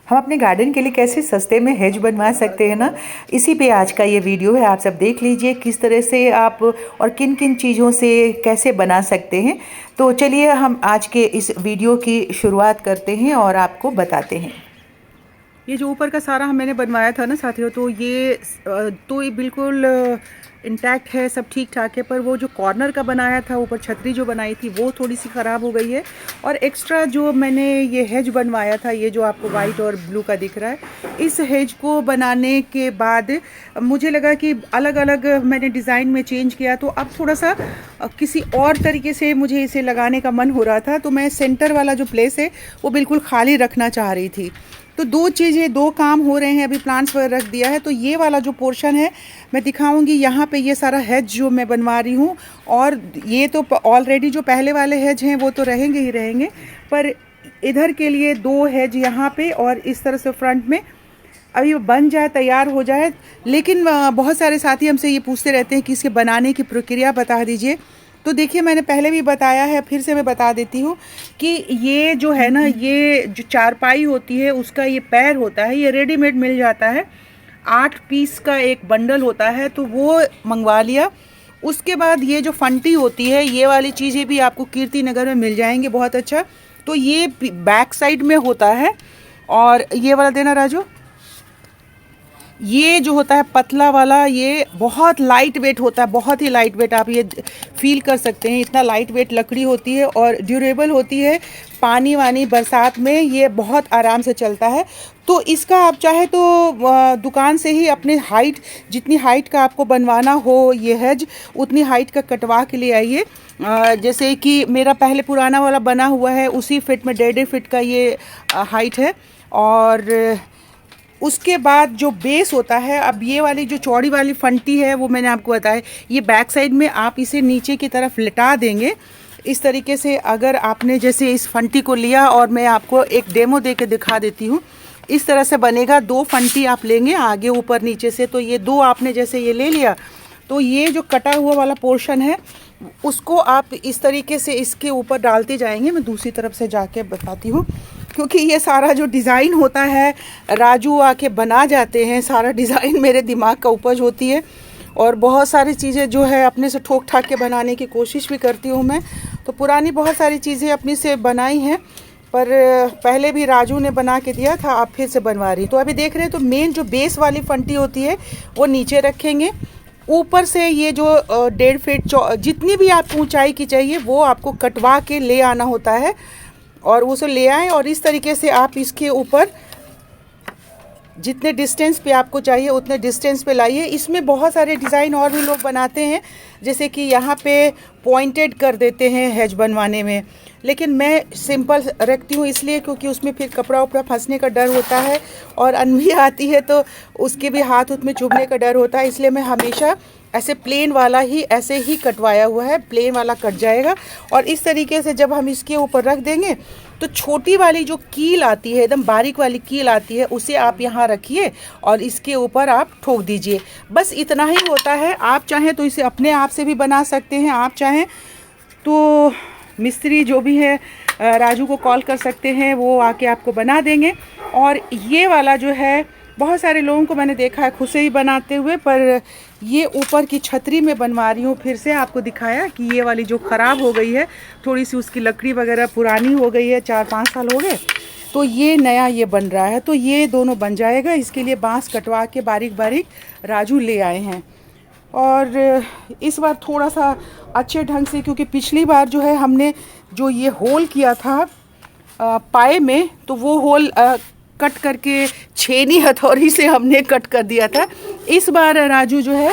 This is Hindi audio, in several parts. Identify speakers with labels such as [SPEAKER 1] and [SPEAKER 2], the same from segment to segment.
[SPEAKER 1] हम अपने गार्डन के लिए कैसे सस्ते में हेज बनवा सकते हैं ना, इसी पे आज का ये वीडियो है। आप सब देख लीजिए किस तरह से आप और किन किन चीज़ों से कैसे बना सकते हैं। तो चलिए हम आज के इस वीडियो की शुरुआत करते हैं और आपको बताते हैं। ये जो ऊपर का सारा मैंने बनवाया था ना साथियों, तो ये बिल्कुल इंटैक्ट है, सब ठीक ठाक है। पर वो जो कॉर्नर का बनाया था, ऊपर छतरी जो बनाई थी, वो थोड़ी सी ख़राब हो गई है। और एक्स्ट्रा जो मैंने ये हेज बनवाया था, ये जो आपको वाइट और ब्लू का दिख रहा है, इस हेज को बनाने के बाद मुझे लगा कि अलग अलग मैंने डिज़ाइन में चेंज किया, तो अब थोड़ा सा किसी और तरीके से मुझे इसे लगाने का मन हो रहा था। तो मैं सेंटर वाला जो प्लेस है वो बिल्कुल खाली रखना चाह रही थी। तो दो काम हो रहे हैं। अभी प्लांट्स पर रख दिया है, तो ये वाला जो पोर्शन है मैं दिखाऊंगी। यहाँ पे ये सारा हेज जो मैं बनवा रही हूँ, और ये तो ऑलरेडी जो पहले वाले हेज हैं वो तो रहेंगे ही रहेंगे, पर इधर के लिए 2 हेज यहाँ पे और इस तरह से फ्रंट में अभी बन जाए, तैयार हो जाए। लेकिन बहुत सारे साथी हमसे ये पूछते रहते हैं कि इसके बनाने की प्रक्रिया बता दीजिए। तो देखिए, मैंने पहले भी बताया है, फिर से मैं बता देती हूँ कि ये जो है ना, ये जो चारपाई होती है उसका ये पैर होता है, ये रेडीमेड मिल जाता है। 8 पीस का एक बंडल होता है, तो वो मंगवा लिया। उसके बाद ये जो फंटी होती है, ये वाली चीज़ें भी आपको कीर्ति नगर में मिल जाएंगे, बहुत अच्छा। तो ये बैक साइड में होता है। और ये वाला देना राजू, ये जो होता है पतला वाला, ये बहुत लाइट वेट होता है, बहुत ही लाइट वेट। आप ये फील कर सकते हैं, इतना लाइट वेट लकड़ी होती है और ड्यूरेबल होती है। पानी वानी बरसात में ये बहुत आराम से चलता है। तो इसका आप चाहे तो दुकान से ही अपने हाइट, जितनी हाइट का आपको बनवाना हो ये हेज, उतनी हाइट का कटवा के ले आइए। जैसे कि मेरा पहले पुराना वाला बना हुआ है, उसी फिट में 1.5 फीट का ये हाइट है। और उसके बाद जो बेस होता है, अब ये वाली जो चौड़ी वाली फंटी है वो मैंने आपको बताया, ये बैक साइड में आप इसे नीचे की तरफ लिटा देंगे इस तरीके से। अगर आपने जैसे इस फंटी को लिया, और मैं आपको एक डेमो दे के दिखा देती हूँ, इस तरह से बनेगा। 2 फंटी आप लेंगे आगे ऊपर नीचे से। तो ये 2 आपने जैसे ये ले लिया, तो ये जो कटा हुआ वाला पोर्शन है उसको आप इस तरीके से इसके ऊपर डालते जाएंगे। मैं दूसरी तरफ से जाके बताती हूँ, क्योंकि ये सारा जो डिज़ाइन होता है राजू आके बना जाते हैं। सारा डिज़ाइन मेरे दिमाग का उपज होती है, और बहुत सारी चीज़ें जो है अपने से ठोक ठाक के बनाने की कोशिश भी करती हूँ मैं। तो पुरानी बहुत सारी चीज़ें अपनी से बनाई हैं, पर पहले भी राजू ने बना के दिया था, अब फिर से बनवा रही। तो अभी देख रहे हैं, तो मेन जो बेस वाली फंटी होती है वो नीचे रखेंगे। ऊपर से ये जो 1.5 फीट जितनी भी आपको ऊंचाई की चाहिए वो आपको कटवा के ले आना होता है, और वो ले आए। और इस तरीके से आप इसके ऊपर जितने डिस्टेंस पे आपको चाहिए उतने डिस्टेंस पे लाइए। इसमें बहुत सारे डिज़ाइन और भी लोग बनाते हैं, जैसे कि यहाँ पे पॉइंटेड कर देते हैं हेज बनवाने में, लेकिन मैं सिंपल रखती हूँ इसलिए क्योंकि उसमें फिर कपड़ा उपड़ा फंसने का डर होता है, और अनवी आती है तो उसके भी हाथ उत में चुभने का डर होता है। इसलिए मैं हमेशा ऐसे प्लेन वाला ही ऐसे ही कटवाया हुआ है, प्लेन वाला कट जाएगा। और इस तरीके से जब हम इसके ऊपर रख देंगे, तो छोटी वाली जो कील आती है, एकदम बारीक वाली कील आती है, उसे आप यहाँ रखिए और इसके ऊपर आप ठोक दीजिए। बस इतना ही होता है। आप चाहें तो इसे अपने आप से भी बना सकते हैं, आप चाहें तो मिस्त्री जो भी है राजू को कॉल कर सकते हैं, वो आके आपको बना देंगे। और ये वाला जो है, बहुत सारे लोगों को मैंने देखा है खुद से ही बनाते हुए, पर ये ऊपर की छतरी में बनवा रही हूँ। फिर से आपको दिखाया कि ये वाली जो ख़राब हो गई है, थोड़ी सी उसकी लकड़ी वगैरह पुरानी हो गई है, 4-5 साल हो गए, तो ये नया ये बन रहा है। तो ये दोनों बन जाएगा। इसके लिए बांस कटवा के बारीक बारीक राजू ले आए हैं। और इस बार थोड़ा सा अच्छे ढंग से, क्योंकि पिछली बार जो है हमने जो ये होल किया था पाए में, तो वो होल कट करके छेनी हथौड़ी से हमने कट कर दिया था। इस बार राजू जो है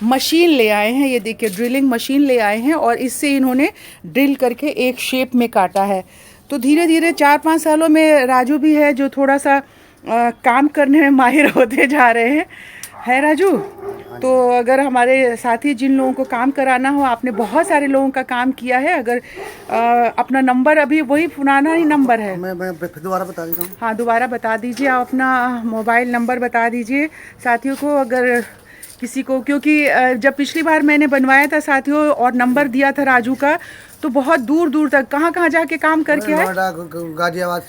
[SPEAKER 1] मशीन ले आए हैं, ये देखिए ड्रिलिंग मशीन ले आए हैं, और इससे इन्होंने ड्रिल करके एक शेप में काटा है। तो धीरे धीरे 4-5 सालों में राजू भी है जो थोड़ा सा काम करने में माहिर होते जा रहे हैं, है राजू। तो अगर हमारे साथी जिन लोगों को काम कराना हो, आपने बहुत सारे लोगों का काम किया है, अगर अपना नंबर, अभी वही पुराना ही नंबर है,
[SPEAKER 2] मैं दोबारा बता देता हूँ।
[SPEAKER 1] हाँ, दोबारा बता दीजिए। आप अपना मोबाइल नंबर बता दीजिए साथियों को, अगर किसी को, क्योंकि जब पिछली बार मैंने बनवाया था साथियों और नंबर दिया था राजू का, तो बहुत दूर दूर तक कहाँ जाके काम करके आए,
[SPEAKER 2] गाजियाबाद,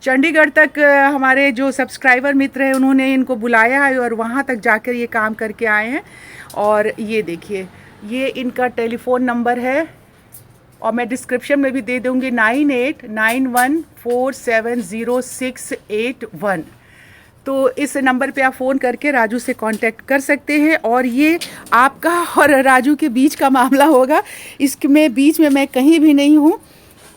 [SPEAKER 1] चंडीगढ़ तक हमारे जो सब्सक्राइबर मित्र हैं उन्होंने इनको बुलाया है और वहाँ तक जाकर ये काम करके आए हैं। और ये देखिए, ये इनका टेलीफ़ोन नंबर है और मैं डिस्क्रिप्शन में भी दे दूँगी, 9891470681। तो इस नंबर पे आप फ़ोन करके राजू से कांटेक्ट कर सकते हैं। और ये आपका और राजू के बीच का मामला होगा, इसमें बीच में मैं कहीं भी नहीं हूँ।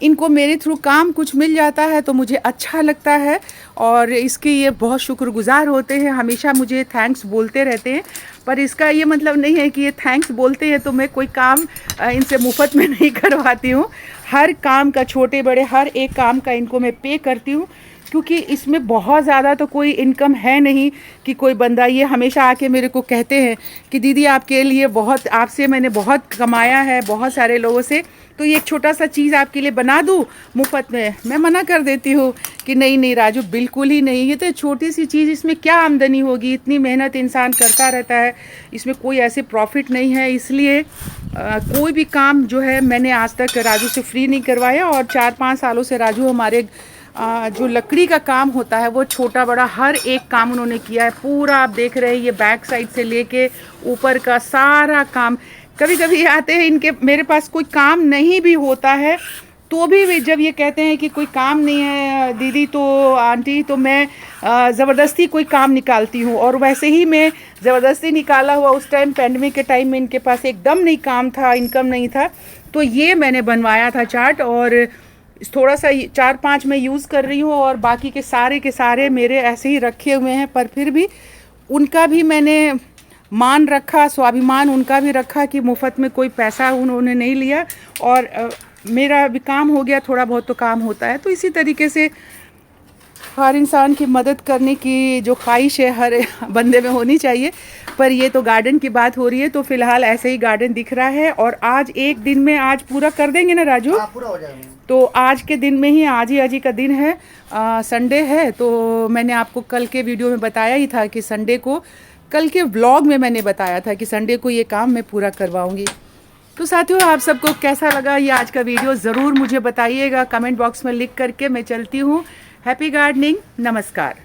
[SPEAKER 1] इनको मेरे थ्रू काम कुछ मिल जाता है तो मुझे अच्छा लगता है और इसके ये बहुत शुक्रगुजार होते हैं, हमेशा मुझे थैंक्स बोलते रहते हैं। पर इसका ये मतलब नहीं है कि ये थैंक्स बोलते हैं तो मैं कोई काम इनसे मुफ्त में नहीं करवाती हूँ। हर काम का, छोटे बड़े हर एक काम का इनको मैं पे करती हूँ, क्योंकि इसमें बहुत ज़्यादा तो कोई इनकम है नहीं कि कोई बंदा, ये हमेशा आके मेरे को कहते हैं कि दीदी आपके लिए बहुत, आपसे मैंने बहुत कमाया है बहुत सारे लोगों से, तो ये एक छोटा सा चीज़ आपके लिए बना दूँ मुफ्त में। मैं मना कर देती हूँ कि नहीं नहीं राजू, बिल्कुल ही नहीं, ये तो छोटी सी चीज़, इसमें क्या आमदनी होगी, इतनी मेहनत इंसान करता रहता है, इसमें कोई ऐसे प्रॉफिट नहीं है। इसलिए कोई भी काम जो है मैंने आज तक राजू से फ्री नहीं करवाया। और 4-5 सालों से राजू हमारे जो लकड़ी का काम होता है वो छोटा बड़ा हर एक काम उन्होंने किया है। पूरा आप देख रहे हैं, ये बैक साइड से लेके ऊपर का सारा काम। कभी कभी आते हैं इनके, मेरे पास कोई काम नहीं भी होता है तो भी जब ये कहते हैं कि कोई काम नहीं है दीदी तो आंटी, तो मैं ज़बरदस्ती कोई काम निकालती हूँ। और वैसे ही मैं ज़बरदस्ती निकाला हुआ, उस टाइम पैंडमिक के टाइम में इनके पास एकदम नहीं काम था, इनकम नहीं था, तो ये मैंने बनवाया था चार्ट। और थोड़ा सा 4-5 मैं यूज़ कर रही हूँ और बाकी के सारे मेरे ऐसे ही रखे हुए हैं। पर फिर भी उनका भी मैंने मान रखा, स्वाभिमान उनका भी रखा कि मुफ्त में कोई पैसा उन्होंने नहीं लिया। और मेरा भी काम हो गया, थोड़ा बहुत तो काम होता है। तो इसी तरीके से हर इंसान की मदद करने की जो ख्वाहिश है हर बंदे में होनी चाहिए। पर ये तो गार्डन की बात हो रही है, तो फिलहाल ऐसे ही गार्डन दिख रहा है। और आज एक दिन में आज पूरा कर देंगे ना राजू?
[SPEAKER 2] पूरा हो जाएगा।
[SPEAKER 1] तो आज के दिन में ही, आज ही का दिन है, संडे है। तो मैंने आपको कल के वीडियो में बताया ही था कि संडे को, कल के व्लॉग में मैंने बताया था कि संडे को ये काम मैं पूरा करवाऊंगी। तो साथियों, आप सबको कैसा लगा ये आज का वीडियो ज़रूर मुझे बताइएगा कमेंट बॉक्स में लिख करके। मैं चलती हूँ। हैप्पी गार्डनिंग, नमस्कार।